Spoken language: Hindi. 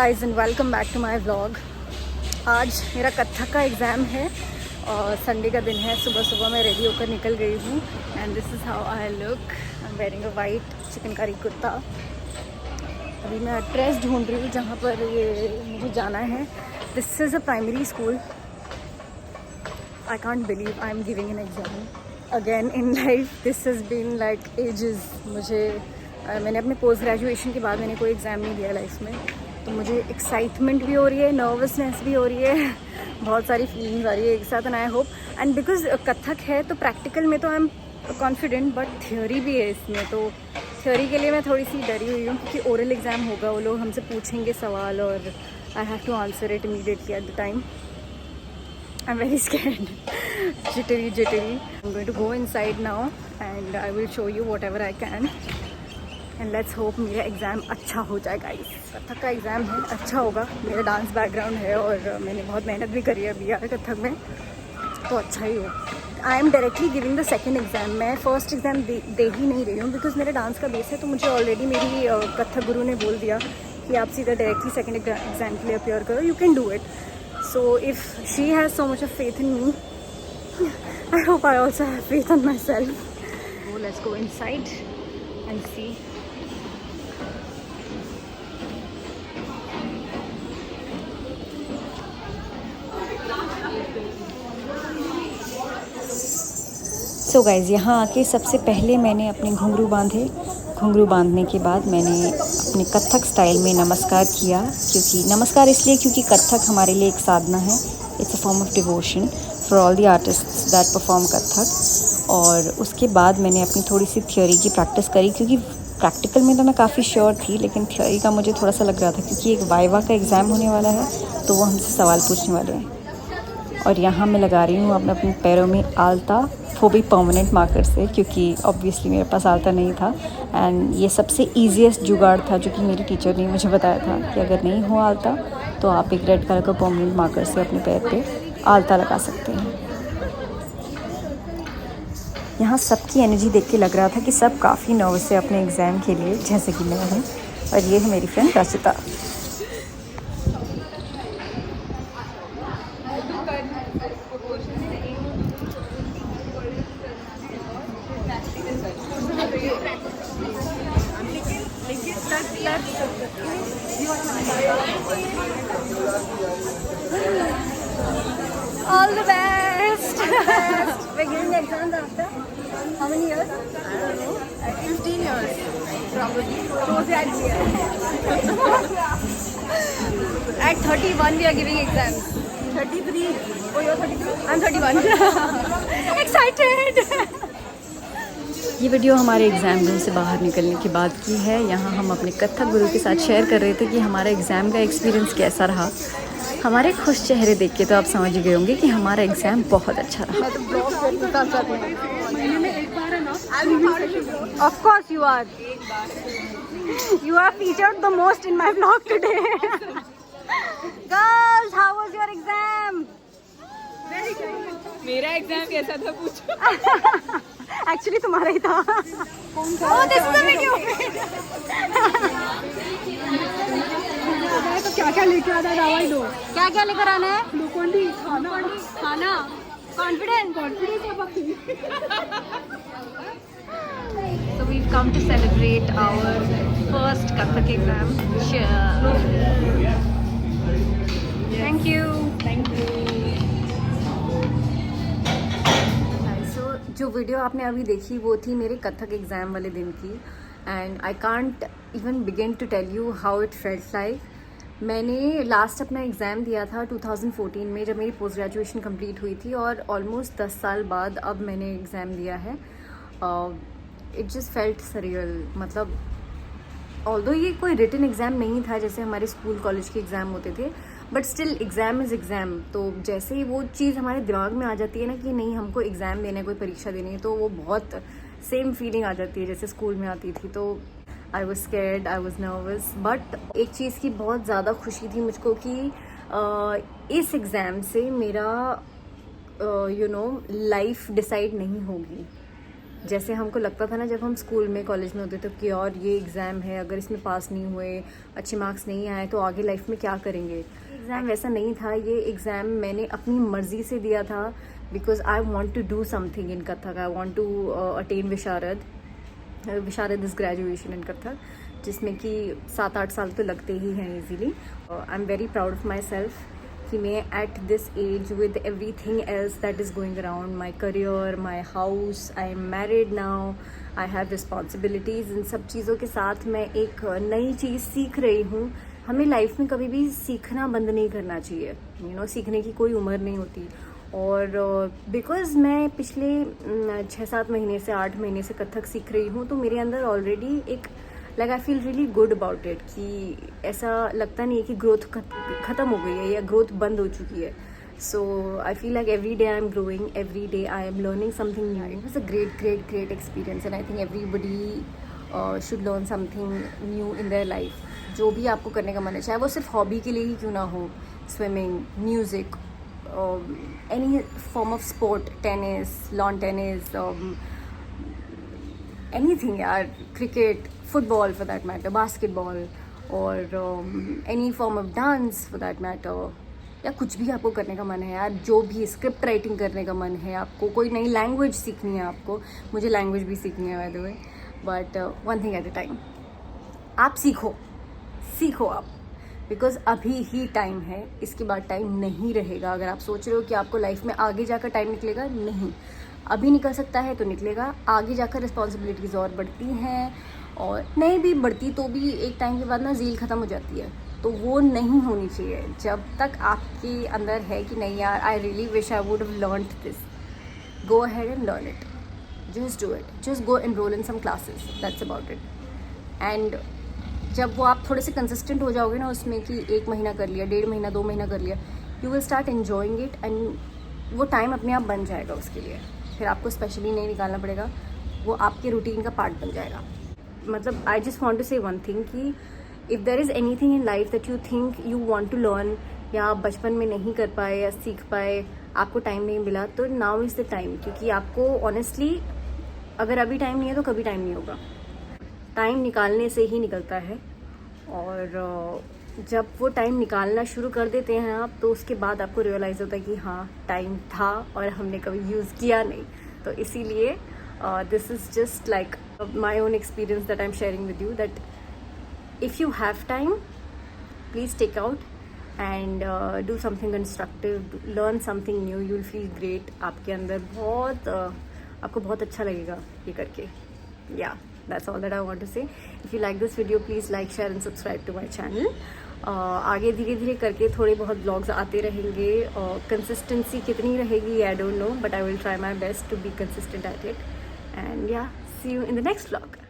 Guys and welcome back to my vlog. आज मेरा कथक का एग्ज़ाम है और संडे का दिन है। सुबह सुबह मैं रेडी होकर निकल गई हूँ and this is how I look. I am wearing a white chikankari kurta. अभी मैं एड्रेस ढूंढ रही हूँ जहाँ पर ये मुझे जाना है। This is a primary school. I can't believe I am giving an exam again in life. This has been like ages. मैंने अपने पोस्ट ग्रेजुएशन के बाद मैंने कोई एग्ज़ाम नहीं दिया लाइफ में, तो मुझे एक्साइटमेंट भी हो रही है, नर्वसनेस भी हो रही है, बहुत सारी फीलिंग्स आ रही है एक साथ। And I hope and because Kathak है तो प्रैक्टिकल में तो I am confident, but theory भी है इसमें, तो थ्योरी के लिए मैं थोड़ी सी डरी हुई हूँ क्योंकि ओरल एग्ज़ाम होगा, वो लोग हमसे पूछेंगे सवाल और I have to answer it immediately at the time. I'm very scared. jittery. I'm going to go inside now and I will show you whatever I can. And let's hope मेरा एग्ज़ाम अच्छा हो जाए गाइस। कथक का एग्ज़ाम है, अच्छा होगा। मेरा डांस बैकग्राउंड है और मैंने बहुत मेहनत भी करी है अभी यार कथक में, तो अच्छा ही हो। I am directly giving the second exam. मैं फर्स्ट एग्ज़ाम दे ही नहीं रही हूँ बिकॉज मेरा डांस का बेस है, तो मुझे ऑलरेडी मेरी कथक गुरु ने बोल दिया कि आप सीधा डायरेक्टली सेकेंड एग्ज़ाम के लिए अपेयर करो, you can do it. So if she has so much of faith in me, I hope I also have faith on myself. So let's go inside and see. So guys, यहाँ आके सबसे पहले मैंने अपने घुंघरू बांधे। घुंघरू बांधने के बाद मैंने अपने कथक स्टाइल में नमस्कार किया, क्योंकि नमस्कार इसलिए क्योंकि कथक हमारे लिए एक साधना है। It's a form of devotion for all the artists that perform Kathak. और उसके बाद मैंने अपनी थोड़ी सी थ्योरी की प्रैक्टिस करी, क्योंकि प्रैक्टिकल में तो मैं काफ़ी श्योर थी, लेकिन थ्योरी का मुझे थोड़ा सा लग रहा था क्योंकि एक वाइवा का एग्ज़ाम होने वाला है, तो वो हमसे सवाल पूछने वाले हैं। और यहाँ मैं लगा रही हूँ अपने पैरों में आलता, वो भी परमानेंट मार्कर से, क्योंकि ऑब्वियसली मेरे पास आलता नहीं था। एंड ये सबसे ईजीएस्ट जुगाड़ था जो कि मेरी टीचर ने मुझे बताया था कि अगर नहीं हो आलता तो आप एक रेड कलर का परमानेंट मार्कर से अपने पैर पे आलता लगा सकते हैं। यहाँ सबकी एनर्जी देख के लग रहा था कि सब काफ़ी नर्वस है अपने एग्ज़ाम के लिए, जैसे कि मैं हूँ। और ये है मेरी friend Rachita. All the best. We're giving exams after how many years? I don't know. 15 years, probably. Close at At 31 we are giving exams. 33. Oh, you're 33? I'm 31. Excited. ये वीडियो हमारे एग्ज़ाम रूम से बाहर निकलने के बाद की है। यहाँ हम अपने कथक गुरु के साथ शेयर कर रहे थे कि हमारा एग्ज़ाम का एक्सपीरियंस कैसा रहा। हमारे खुश चेहरे देख के तो आप समझ गए होंगे कि हमारा एग्ज़ाम बहुत अच्छा रहा। Of course you are. You are featured the most in my vlog today. Girls, how was your exam? Very good. मेरा एग्जाम कैसा था पूछो। एक्चुअली तुम्हारा ही था। Oh, this is the video. तो क्या लेके आना है? क्या लेकर आना है? ग्लूकोन-डी, खाना, confidence. So we've come to celebrate our first Kathak exam. Cheers. Thank you. जो वीडियो आपने अभी देखी वो थी मेरे कथक एग्ज़ाम वाले दिन की। And I can't even begin to tell you how it felt like. मैंने लास्ट अपना एग्ज़ाम दिया था 2014 में, जब मेरी पोस्ट ग्रेजुएशन कंप्लीट हुई थी, और ऑलमोस्ट 10 साल बाद अब मैंने एग्ज़ाम दिया है। It just felt surreal. मतलब ऑल्दो ये कोई रिटन एग्ज़ाम नहीं था जैसे हमारे स्कूल कॉलेज के एग्ज़ाम होते थे, but still exam is exam. तो जैसे ही वो चीज़ हमारे दिमाग में आ जाती है ना कि नहीं हमको एग्ज़ाम देना है, कोई परीक्षा देनी है, तो वो बहुत सेम फीलिंग आ जाती है जैसे स्कूल में आती थी। तो I was scared, I was nervous, but एक चीज़ की बहुत ज़्यादा खुशी थी मुझको कि इस एग्ज़ाम से मेरा लाइफ डिसाइड नहीं होगी। जैसे हमको लगता था ना जब हम स्कूल में कॉलेज में होते थे कि और ये एग्ज़ाम है, अगर इसमें पास नहीं हुए, अच्छे मार्क्स नहीं आए तो आगे लाइफ में क्या करेंगे। एग्ज़ाम वैसा नहीं था, ये एग्ज़ाम मैंने अपनी मर्ज़ी से दिया था because I want to do something in Kathak. I want to attain Visharad. Visharad is graduation in Kathak, जिसमें कि 7-8 साल तो लगते ही हैं easily. I am very proud of myself कि मैं at this age with everything else that is going around my career, my house, I am married now, I have responsibilities, इन सब चीज़ों के साथ मैं एक नई चीज़ सीख रही हूँ। हमें लाइफ में कभी भी सीखना बंद नहीं करना चाहिए, यू नो, सीखने की कोई उम्र नहीं होती। और बिकॉज़ मैं पिछले 6-7 महीने से 8 महीने से कथक सीख रही हूँ, तो मेरे अंदर ऑलरेडी एक like I feel really good about it कि ऐसा लगता नहीं है कि ग्रोथ ख़त्म हो गई है या ग्रोथ बंद हो चुकी है। So I feel like every day I am growing, every day I am learning something new. It was a great experience and I think everybody should learn something new in their life. जो भी आपको करने का मन है, चाहे वो सिर्फ हॉबी के लिए ही क्यों ना हो, swimming, music, any form of sport, tennis, lawn tennis, anything यार, cricket, football for that matter, basketball, और any form of dance for that matter, या कुछ भी आपको करने का मन है यार, जो भी स्क्रिप्ट राइटिंग करने का मन है आपको, कोई नई लैंग्वेज सीखनी है आपको, मुझे लैंग्वेज भी सीखनी है by the way, but one thing at a time. आप सीखो आप, बिकॉज अभी ही टाइम है, इसके बाद टाइम नहीं रहेगा। अगर आप सोच रहे हो कि आपको लाइफ में आगे जाकर टाइम निकलेगा, नहीं, अभी निकल सकता है तो निकलेगा, आगे जाकर रिस्पॉन्सिबिलिटीज़ और बढ़ती हैं, और नहीं भी बढ़ती तो भी एक टाइम के बाद ना ज़ील ख़त्म हो जाती है, तो वो नहीं होनी चाहिए। जब तक आपके अंदर है कि नहीं यार, I really wish I would have learned this, go ahead and learn it, just do it, just go enroll in some classes, that's about it. And जब वो आप थोड़े से कंसिस्टेंट हो जाओगे ना उसमें कि 1 महीना कर लिया, 1.5 महीना, 2 महीना कर लिया, you will start enjoying it, and वो टाइम अपने आप बन जाएगा उसके लिए, फिर आपको स्पेशली नहीं निकालना पड़ेगा, वो आपके रूटीन का पार्ट बन जाएगा। मतलब I just want to say one thing कि if there is any thing in life that you think you want to learn, या आप बचपन में नहीं कर पाए या सीख पाए, आपको टाइम नहीं मिला, तो नाउ इज़ द टाइम। क्योंकि आपको ऑनेस्टली अगर अभी टाइम नहीं है तो कभी टाइम नहीं होगा, टाइम निकालने से ही निकलता है। और जब वो टाइम निकालना शुरू कर देते हैं आप, तो उसके बाद आपको रियलाइज़ होता है कि हाँ टाइम था और हमने कभी यूज़ किया नहीं। तो इसीलिए this is just like my own experience that I am sharing with you, that if you have time please take out and do something constructive, learn something new, you will feel great. आपके अंदर बहुत आपको बहुत अच्छा लगेगा ये करके। या that's all that I want to say. If you like this video, please like, share and subscribe to my channel. आगे धीरे धीरे करके थोड़े बहुत ब्लॉग्स आते रहेंगे, और कंसिस्टेंसी कितनी रहेगी I don't know, but I will try my best to be consistent at it. And yeah, see you in the next vlog.